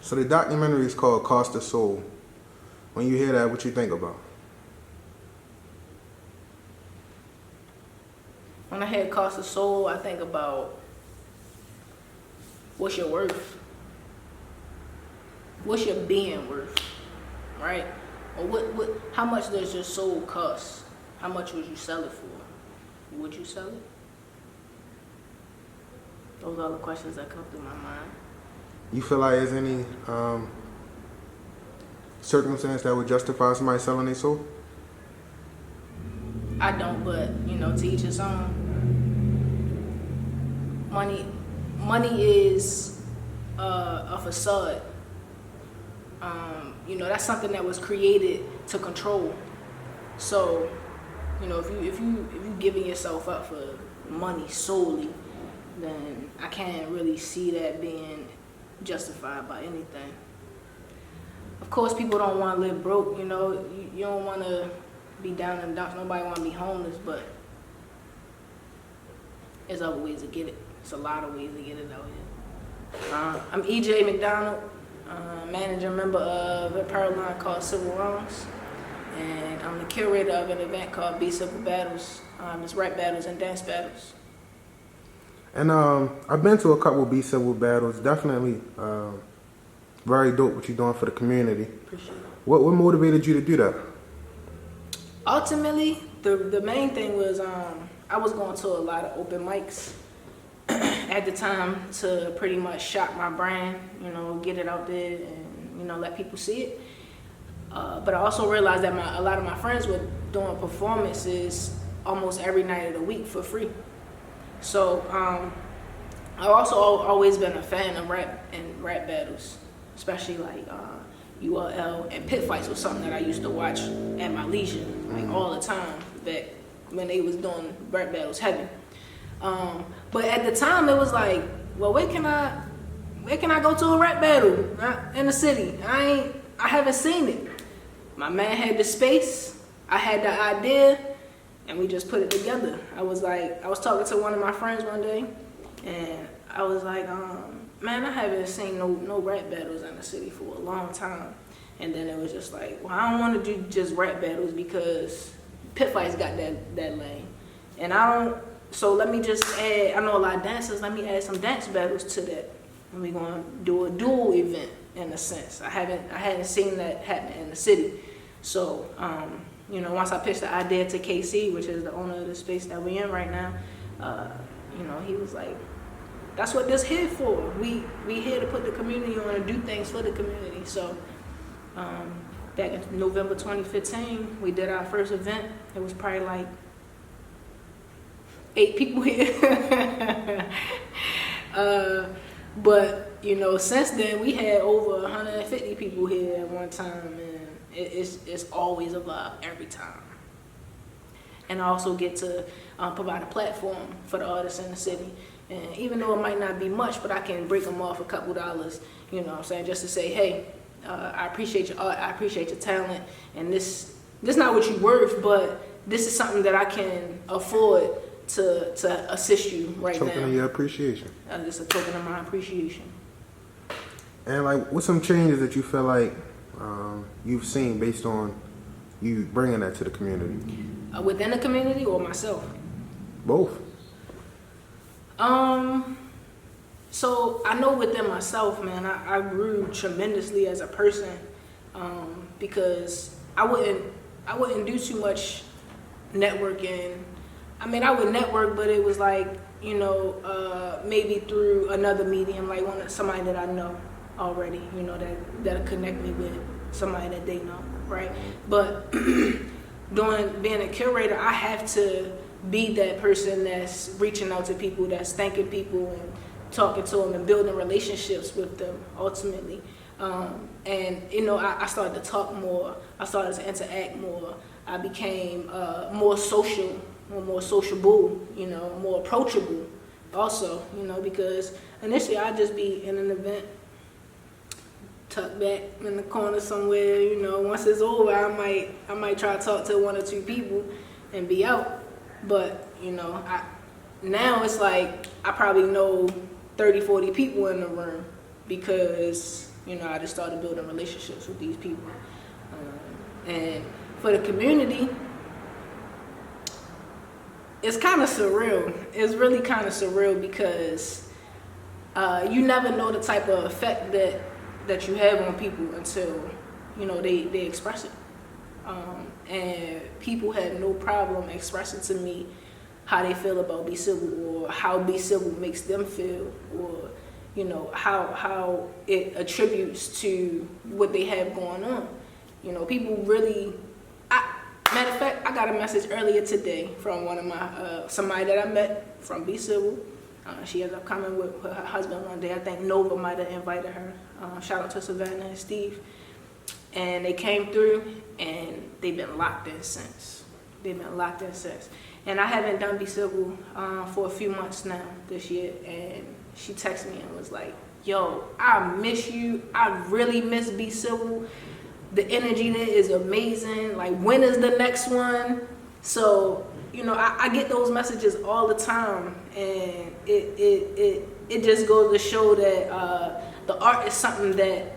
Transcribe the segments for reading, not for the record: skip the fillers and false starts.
So the documentary is called Cost of Soul. When you hear that, what you think about? When I hear cost of soul, I think about what's your worth? What's your being worth? Right? Or how much does your soul cost? How much would you sell it for? Would you sell it? Those are the questions that come through my mind. You feel like there's any circumstance that would justify somebody selling their soul? I don't, but to each his own. Money is a facade. That's something that was created to control. So, if you giving yourself up for money solely, then I can't really see that being justified by anything. Of course, people don't want to live broke. You don't want to be down in the dumps. Nobody want to be homeless, but there's other ways to get it. It's a lot of ways to get it out here. I'm Ejay McDonald, manager member of a apparel line called Civil Wrongs, and I'm the curator of an event called Be Civil Battles. It's rap battles and dance battles. And I've been to a couple of Be Civil Battles. Definitely very dope what you're doing for the community. Appreciate it. What motivated you to do that? Ultimately, the main thing was I was going to a lot of open mics at the time to pretty much shock my brand, get it out there and let people see it. But I also realized that a lot of my friends were doing performances almost every night of the week for free. So I've also always been a fan of rap and rap battles, especially like URL and pit fights was something that I used to watch at my leisure, like all the time back when they was doing rap battles heavy. But at the time it was like, well, where can I go to a rap battle in the city? I haven't seen it. My man had the space, I had the idea, and we just put it together. I was talking to one of my friends one day, and I was like, man, I haven't seen no rap battles in the city for a long time. And then it was just like, well, I don't want to do just rap battles because pit fights got that lane. And so let me just add, I know a lot of dancers, let me add some dance battles to that. And we're going to do a dual event in a sense. I hadn't seen that happen in the city. So, once I pitched the idea to KC, which is the owner of the space that we're in right now, he was like, that's what this here for. We here to put the community on and do things for the community. So back in November 2015, we did our first event. It was probably like 8 people here. But since then we had over 150 people here at one time, and it's always a vibe every time. And I also get to provide a platform for the artists in the city. And even though it might not be much, but I can break them off a couple dollars, just to say, hey, I appreciate your art, I appreciate your talent, and this not what you're worth, but this is something that I can afford to assist you right now. Token of your appreciation. Just a token of my appreciation. And what's some changes that you feel like you've seen based on you bringing that to the community? Within the community or myself? Both. So I know within myself, man, I grew tremendously as a person, because I wouldn't do too much networking. I mean, I would network, but it was like, maybe through another medium, like somebody that I know already, that'll connect me with somebody that they know, right? But being a curator, I have to be that person that's reaching out to people, that's thanking people and talking to them and building relationships with them ultimately. And I started to talk more, I started to interact more, I became more social, more sociable, more approachable also, because initially I'd just be in an event, tucked back in the corner somewhere, once it's over I might try to talk to 1 or 2 people and be out. But, now it's like I probably know 30, 40 people in the room because, I just started building relationships with these people. And for the community, it's kind of surreal. It's really kind of surreal because you never know the type of effect that you have on people until, they express it. And people have no problem expressing to me how they feel about Be Civil, or how Be Civil makes them feel, or how it attributes to what they have going on. People really. Matter of fact, I got a message earlier today from one of my somebody that I met from Be Civil. She ended up coming with her husband one day. I think Nova might have invited her. Shout out to Savannah and Steve. And they came through, and they've been locked in since. And I haven't done Be Civil for a few months now this year. And she texted me and was like, yo, I miss you. I really miss Be Civil. The energy there is amazing. Like, when is the next one? So, I get those messages all the time. And it just goes to show that the art is something that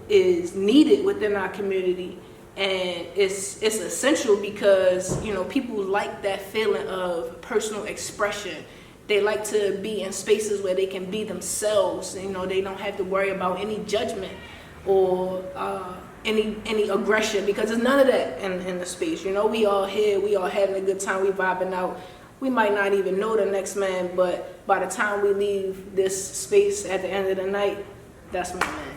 is needed within our community, and it's essential because people like that feeling of personal expression. They like to be in spaces where they can be themselves. They don't have to worry about any judgment or any aggression, because there's none of that in the space. We all here, we all having a good time, we vibing out. We might not even know the next man, but by the time we leave this space at the end of the night, that's my man.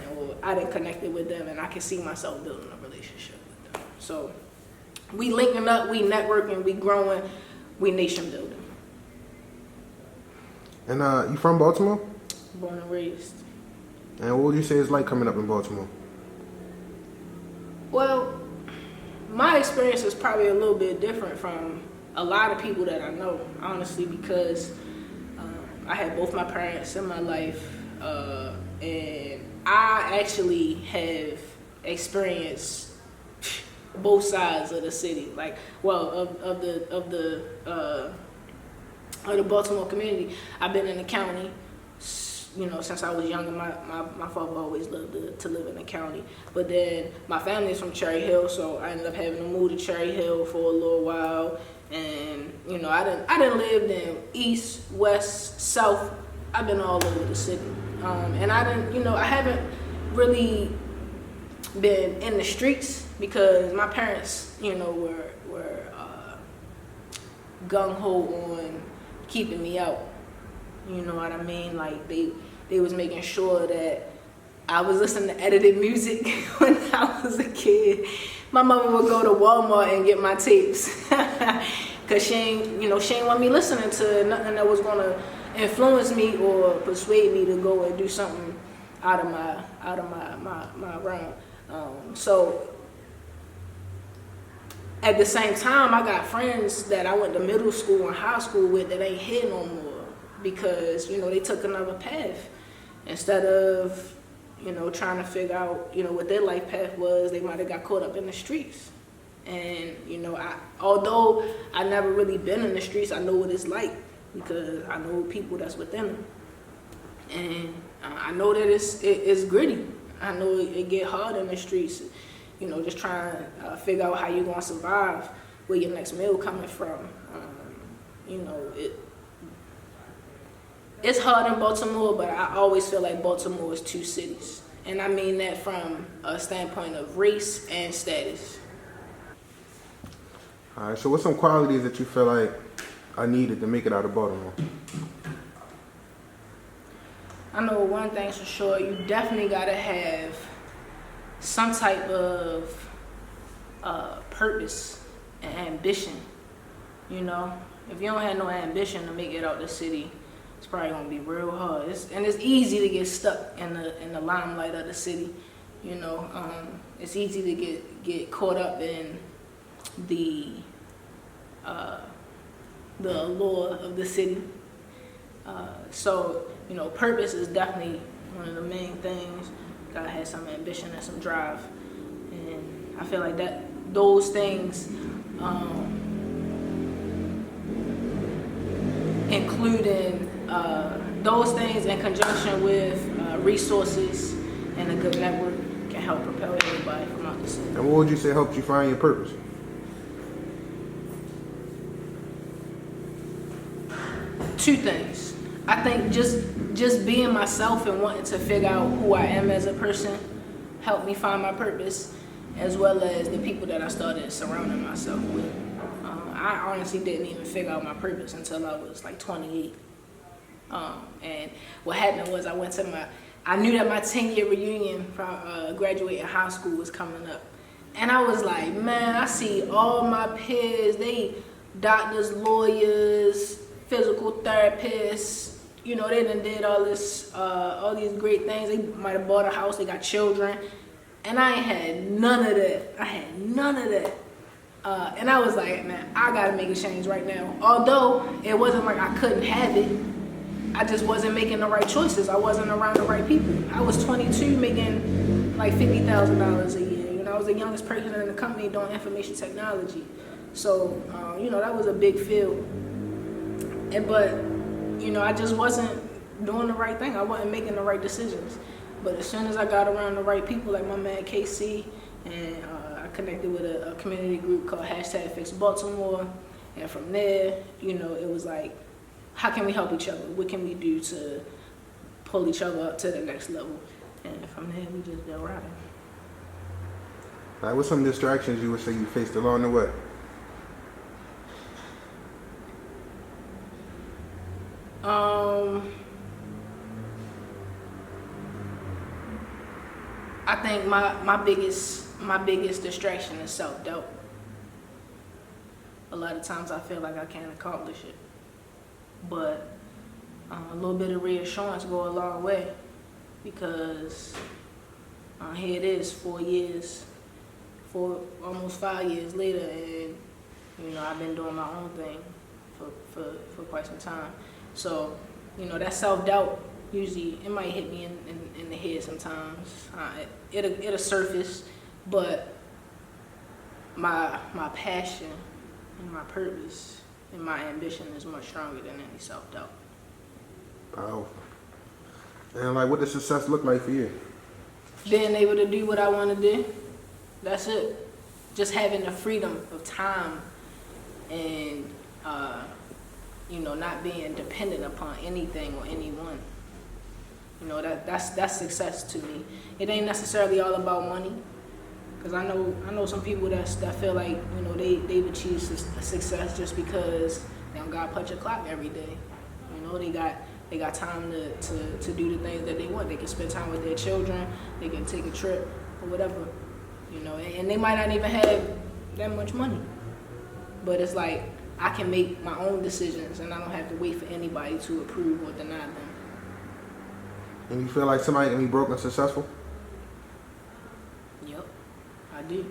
I done connected with them, and I can see myself building a relationship with them. So we linking up, we networking, we growing, we nation building. And you from Baltimore? Born and raised. And what would you say it's like coming up in Baltimore? Well, my experience is probably a little bit different from a lot of people that I know, honestly, because I had both my parents in my life, and I actually have experienced both sides of the city, of the Baltimore community. I've been in the county, since I was younger. My father always loved to live in the county, but then my family is from Cherry Hill, so I ended up having to move to Cherry Hill for a little while, and I done lived in East, West, South. I've been all over the city. And I haven't really been in the streets because my parents, were gung-ho on keeping me out. You know what I mean? Like, they was making sure that I was listening to edited music when I was a kid. My mother would go to Walmart and get my tapes because she ain't want me listening to nothing that was gonna influence me or persuade me to go and do something out of my realm. So at the same time, I got friends that I went to middle school and high school with that ain't here no more because they took another path. Instead of trying to figure out what their life path was, they might have got caught up in the streets. And although I never really been in the streets, I know what it's like, because I know people that's within them. And I know that it's gritty. I know it get hard in the streets, just trying to figure out how you're going to survive, where your next meal coming from. It's hard in Baltimore, but I always feel like Baltimore is two cities. And I mean that from a standpoint of race and status. All right, so what's some qualities that you feel like are needed to make it out of Baltimore? I know one thing's for sure, you definitely gotta have some type of purpose and ambition. If you don't have no ambition to make it out the city, it's probably gonna be real hard. It's easy to get stuck in the limelight of the city. It's easy to get caught up in the allure of the city. So purpose is definitely one of the main things. Gotta have some ambition and some drive, and I feel like those things, including those things in conjunction with resources and a good network can help propel everybody from out the city. And what would you say helped you find your purpose? Two things. I think just being myself and wanting to figure out who I am as a person helped me find my purpose, as well as the people that I started surrounding myself with. I honestly didn't even figure out my purpose until I was like 28. And what happened was I knew that my 10-year reunion from graduating high school was coming up. And I was like, man, I see all my peers, they doctors, lawyers, physical therapists, you know, they done did all these great things. They might have bought a house, they got children. And I ain't had none of that. And I was like, man, I gotta make a change right now. Although it wasn't like I couldn't have it, I just wasn't making the right choices. I wasn't around the right people. I was 22 making like $50,000 a year. You know, I was the youngest person in the company doing information technology. So, you know, that was a big field. But, you know, I just wasn't doing the right thing. I wasn't making the right decisions. But as soon as I got around the right people, like my man KC, and I connected with a community group called #FixBaltimore, and from there, you know, it was like, how can we help each other? What can we do to pull each other up to the next level? And from there, we just go riding. Like, what's some distractions you would say you faced along the way? I think my biggest distraction is self-doubt. A lot of times I feel like I can't accomplish it. But a little bit of reassurance go a long way, because here it is almost 5 years later, and you know, I've been doing my own thing for quite some time. So, you know, that self-doubt, usually it might hit me in the head sometimes. It'll surface, but my passion and my purpose and my ambition is much stronger than any self-doubt. Powerful. And like, what does success look like for you? Being able to do what I want to do. That's it. Just having the freedom of time and, you know, not being dependent upon anything or anyone. You know, that's success to me. It ain't necessarily all about money. Because I know some people that feel like, you know, they've achieved success just because they don't got to punch a clock every day. You know, they got time to do the things that they want. They can spend time with their children. They can take a trip or whatever. You know, and they might not even have that much money. But it's like, I can make my own decisions and I don't have to wait for anybody to approve or deny them. And you feel like somebody can be broke and successful? Yep, I do.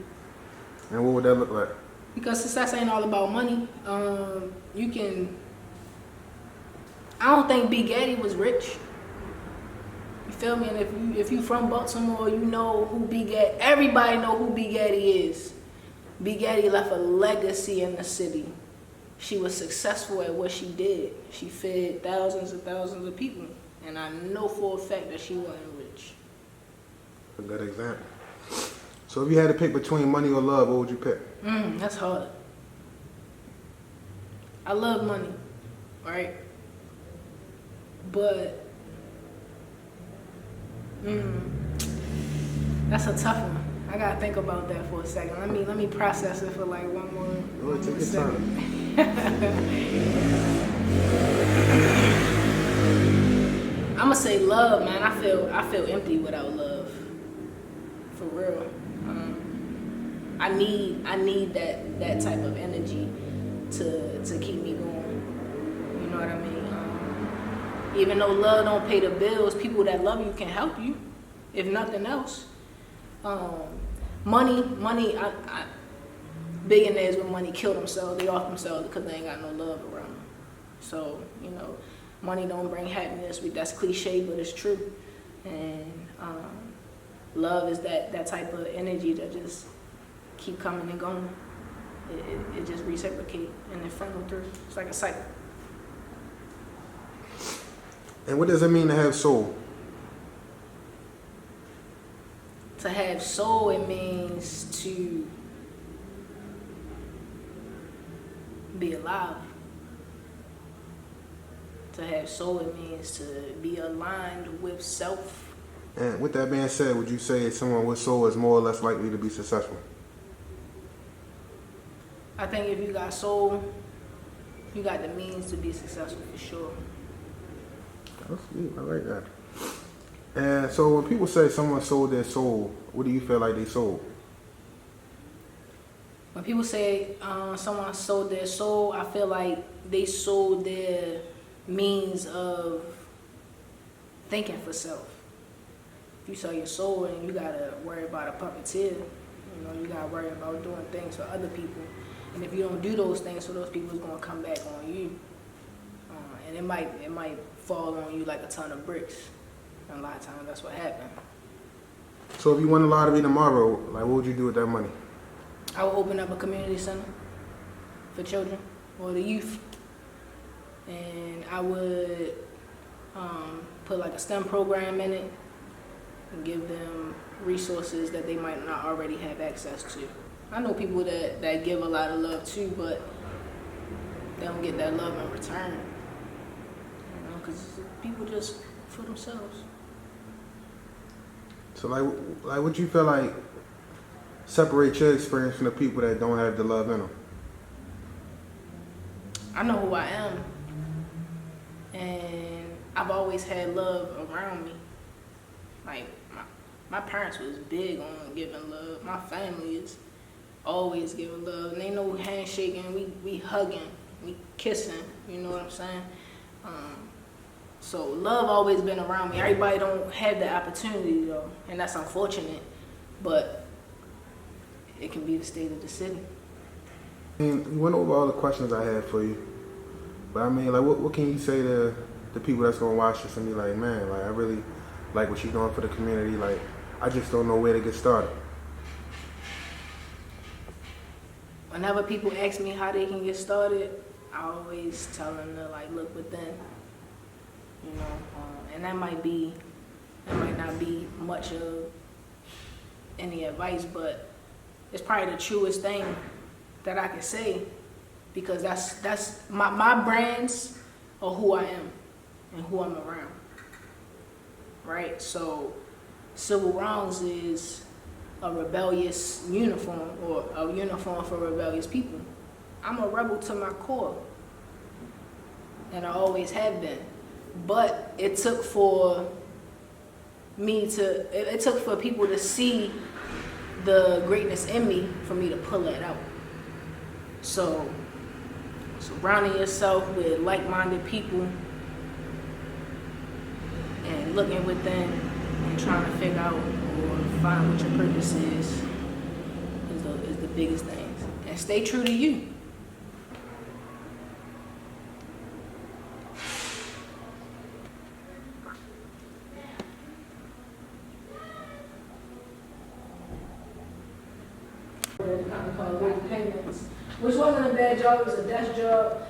And what would that look like? Because success ain't all about money. I don't think Big Gaddy was rich. You feel me? And if you from Baltimore, you know who Big Gaddy. Everybody know who Big Gaddy is. Big Gaddy left a legacy in the city. She was successful at what she did. She fed thousands and thousands of people. And I know for a fact that she wasn't rich. A good example. So if you had to pick between money or love, what would you pick? That's hard. I love money, right? But that's a tough one. I gotta think about that for a second. Let me process it for like one more Take your second. I'm gonna say love, man. I feel empty without love. For real. I need that type of energy to keep me going. You know what I mean? Even though love don't pay the bills, people that love you can help you, if nothing else. Money. Billionaires with money kill themselves. They off themselves because they ain't got no love around them. So, you know, money don't bring happiness. That's cliche, but it's true. And love is that type of energy that just keep coming and going. It just reciprocate and then funnel through. It's like a cycle. And what does it mean to have soul? have soul, it means to be alive. To have soul, it means to be aligned with self. And with that being said, would you say someone with soul is more or less likely to be successful? I think if you got soul, you got the means to be successful for sure. That's sweet. I like that. And so when people say someone sold their soul, what do you feel like they sold? When people say someone sold their soul, I feel like they sold their means of thinking for self. If you sell your soul, and you gotta worry about a puppeteer, you gotta worry about doing things for other people. And if you don't do those things for those people, it's gonna come back on you. And it might fall on you like a ton of bricks. And a lot of times that's what happened. So if you won the lottery tomorrow, like what would you do with that money? I would open up a community center for children or the youth. And I would put like a STEM program in it and give them resources that they might not already have access to. I know people that give a lot of love too, but they don't get that love in return. Because people just for themselves. So like what you feel like separate your experience from the people that don't have the love in them? I know who I am, and I've always had love around me. Like my parents was big on giving love. My family is always giving love, and they know handshaking, we hugging, we kissing. You know what I'm saying? So love always been around me. Everybody don't have the opportunity though, and that's unfortunate. But it can be the state of the city. And you went over all the questions I had for you, but I mean, like, what can you say to the people that's gonna watch this and be like, man, like I really like what you're doing for the community. Like, I just don't know where to get started. Whenever people ask me how they can get started, I always tell them to like look within. And that might not be much of any advice, but it's probably the truest thing that I can say, because that's my brands are who I am and who I'm around, right? So Civil Wrongs is a rebellious uniform, or a uniform for rebellious people. I'm a rebel to my core, and I always have been. But it took for people to see the greatness in me for me to pull that out. So surrounding yourself with like-minded people and looking within and trying to figure out or find what your purpose is the biggest thing. And stay true to you. Which wasn't a bad job, it was a desk job.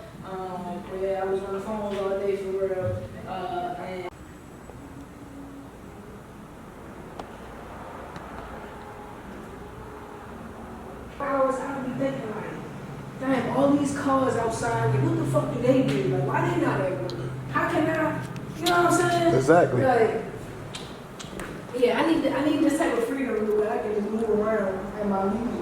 Where I was on the phones all day for real. And I would be thinking like, damn, all these cars outside, like, what the fuck do they do? Like, why they not at work? How can I, you know what I'm saying? Exactly. Like, yeah, I need this type of freedom where I can just move around in my leisure.